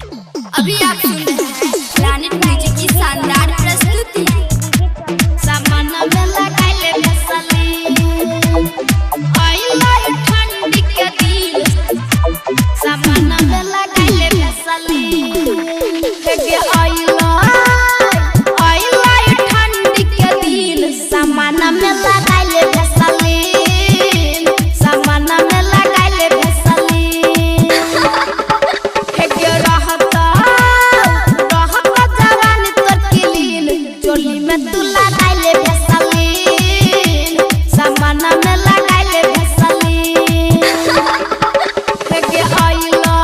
अभी आप सुन रहे हैं प्लैनेट म्यूजिक की शानदार प्रस्तुति। सामान में लगाइले फसली आइला ठंडी के दिल, सामान में लगाइले फसली के आइला ठंडी के दिल, सामान में लगाइले फसली, सामान में लगाइले फसली के रहता जवानी तोर किलीन, चोली में तू लगाइले फसली, सामान में लगाइले फसली के आइला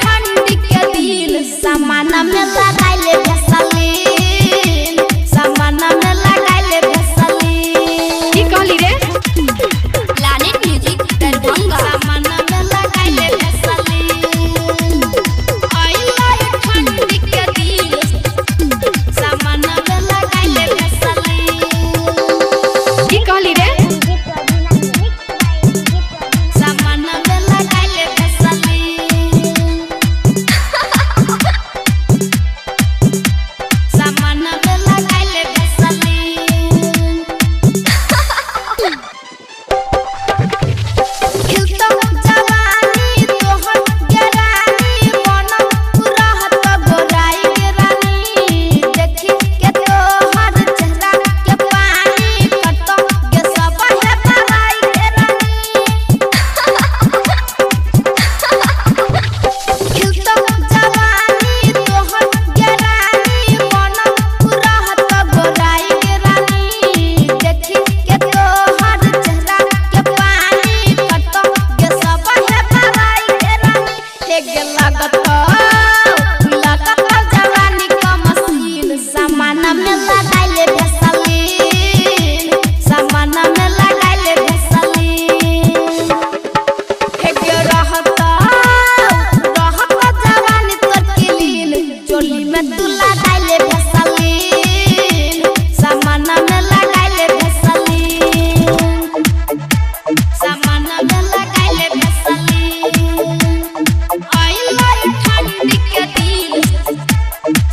ठंडी के दिल, सामान में लगाइले फसली, सामान में लगाइले फसली। की कहली रे प्लैनेट म्यूजिक दरभंगा, सामान में लगाइले फसली आइला ठंडी के दिल, सामान में लगाइले फसली। की कहली रे सामान में लगाइले फसली, सामान में लगाइले फसली। खिलता जवानी तोहर गरानी, बनम रहत गोराई के रानी, देखी के तोहर चेहरा के पानी, कतो के सब है बड़ाई के रानी। खिलता जवानी तोहर गरानी, बनम रहत गोराई के रानी, देखी के तोहर चेहरा के पानी, कतो के सब है बड़ाई के रानी। हेगे लागत जवानी का मशीन, सामान में लगाइले फसली, सामान में लगाइले फसली हेगे रहता जवानी तोर किलीन, चोली में तू लगाइले फसली, सामान में लगाइले फसली, सामान में लगाइले फसली आइला ठंडी के दिल,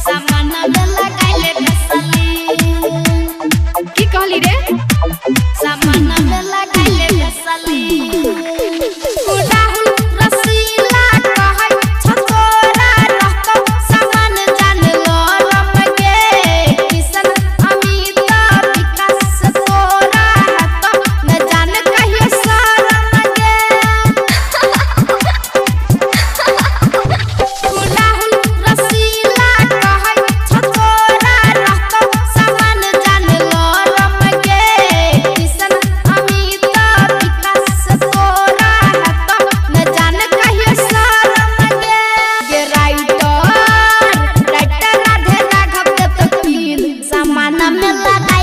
सामान में लगाइले फसली। की कहली रे सामान में लगाइले फसली। राहुल रसीला कहै छतोरा रहतो, सामान जान लो रमगे, किशन अमित विकास तोरा रहतो, न जान कहियो शरमगे। राहुल रसीला कहै छतोरा रहतो, सामान जान लो रमगे, किशन अमित विकास तोरा रहतो, न जान कहियो शरमगे। ये राइटर राधे राघव के तो सामान में लगा